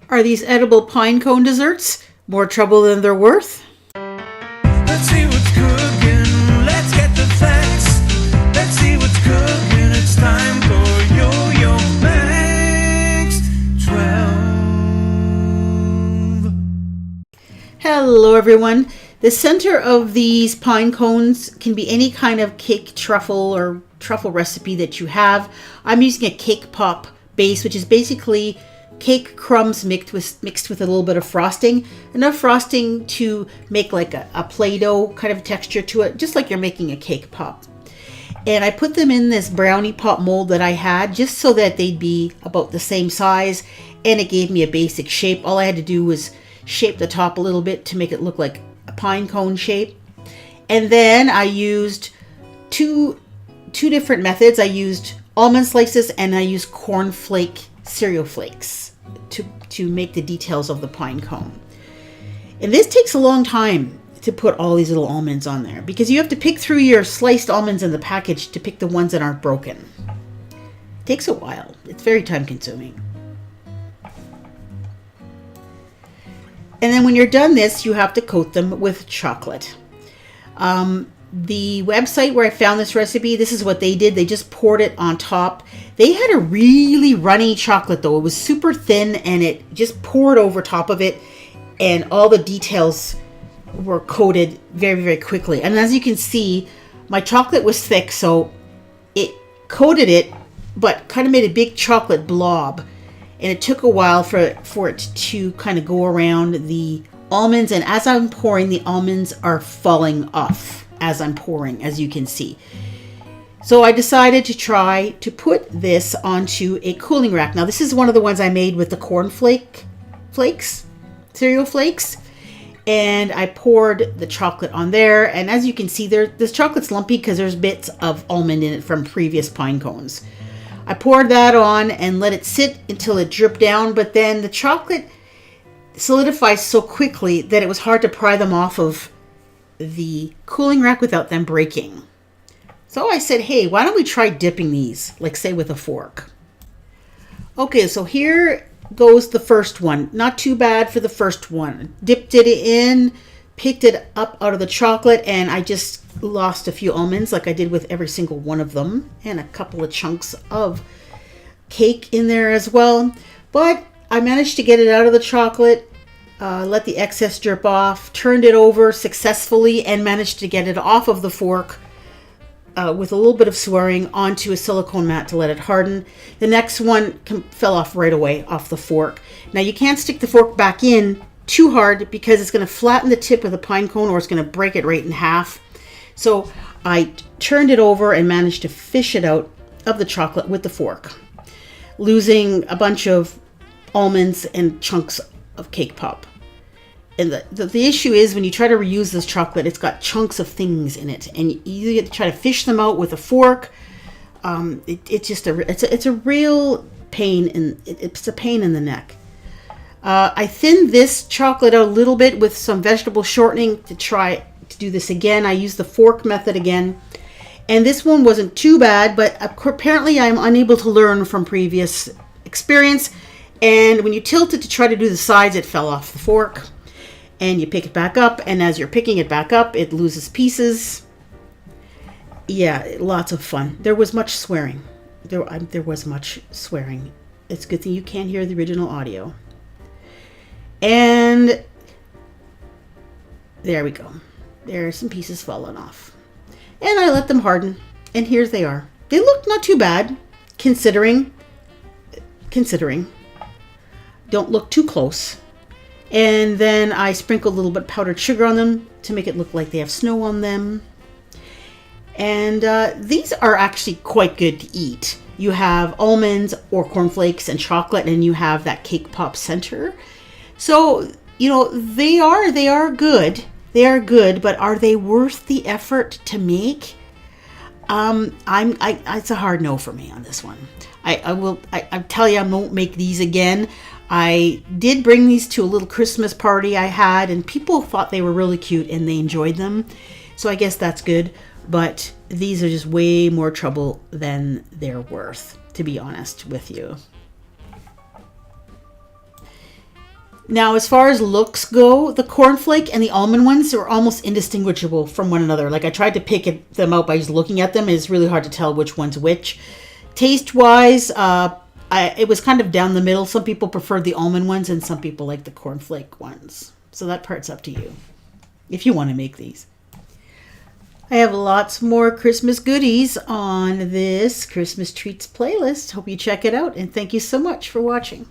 Are these edible pine cone desserts more trouble than they're worth? Let's see what's cooking. Let's get the facts. Let's see what's cooking. It's time for Yo-Yo Max 12. Hello everyone. The center of these pine cones can be any kind of cake truffle or truffle recipe that you have. I'm using a cake pop base, which is basically cake crumbs mixed with a little bit of frosting. Enough frosting to make like a Play-Doh kind of texture to it, just like you're making a cake pop. And I put them in this brownie pop mold that I had just so that they'd be about the same size, and it gave me a basic shape. All I had to do was shape the top a little bit to make it look like a pine cone shape. And then I used two different methods. I used almond slices and I used cornflake cereal flakes to make the details of the pine cone. And this takes a long time to put all these little almonds on there because you have to pick through your sliced almonds in the package to pick the ones that aren't broken. It takes a while. It's very time consuming. And then when you're done this, you have to coat them with chocolate. The website where I found this recipe, this is what they did. They just poured it on top. They had a really runny chocolate though. It was super thin and it just poured over top of it, and all the details were coated very, very quickly. And as you can see, my chocolate was thick, so it coated it, but kind of made a big chocolate blob. And it took a while for it to kind of go around the almonds. And as I'm pouring, the almonds are falling off as I'm pouring, as you can see. So I decided to try to put this onto a cooling rack. Now this is one of the ones I made with the flakes, cereal flakes. And I poured the chocolate on there. And as you can see, this chocolate's lumpy because there's bits of almond in it from previous pine cones. I poured that on and let it sit until it dripped down. But then the chocolate solidifies so quickly that it was hard to pry them off of the cooling rack without them breaking. So I said, hey, why don't we try dipping these, like say with a fork? Okay, so here goes the first one. Not too bad for the first one. Dipped it in, picked it up out of the chocolate, and I just lost a few almonds like I did with every single one of them, and a couple of chunks of cake in there as well. But I managed to get it out of the chocolate, let the excess drip off, turned it over successfully, and managed to get it off of the fork with a little bit of swearing onto a silicone mat to let it harden. The next one fell off right away off the fork. Now you can't stick the fork back in too hard because it's going to flatten the tip of the pine cone or it's going to break it right in half. So I turned it over and managed to fish it out of the chocolate with the fork, losing a bunch of almonds and chunks of cake pop. And the issue is when you try to reuse this chocolate, it's got chunks of things in it, and you get to try to fish them out with a fork. It's a real pain, and it's a pain in the neck. I thinned this chocolate out a little bit with some vegetable shortening to try to do this again. I used the fork method again, and this one wasn't too bad, but apparently I'm unable to learn from previous experience. And when you tilt it to try to do the sides, it fell off the fork. And you pick it back up, and as you're picking it back up, it loses pieces. Yeah, lots of fun. There was much swearing. There was much swearing. It's a good thing you can't hear the original audio. And there we go. There are some pieces falling off. And I let them harden, and here they are. They look not too bad, considering. Don't look too close. And then I sprinkled a little bit of powdered sugar on them to make it look like they have snow on them. And these are actually quite good to eat. You have almonds or cornflakes and chocolate, and you have that cake pop center. So, you know, they are good. They are good, but are they worth the effort to make? It's a hard no for me on this one. I tell you, I won't make these again. I did bring these to a little Christmas party I had, and people thought they were really cute and they enjoyed them. So I guess that's good. But these are just way more trouble than they're worth, to be honest with you. Now, as far as looks go, the cornflake and the almond ones are almost indistinguishable from one another. Like, I tried to pick them out by just looking at them. It's really hard to tell which one's which. Taste-wise, it was kind of down the middle. Some people preferred the almond ones and some people like the cornflake ones. So that part's up to you, if you want to make these. I have lots more Christmas goodies on this Christmas Treats playlist. Hope you check it out, and thank you so much for watching.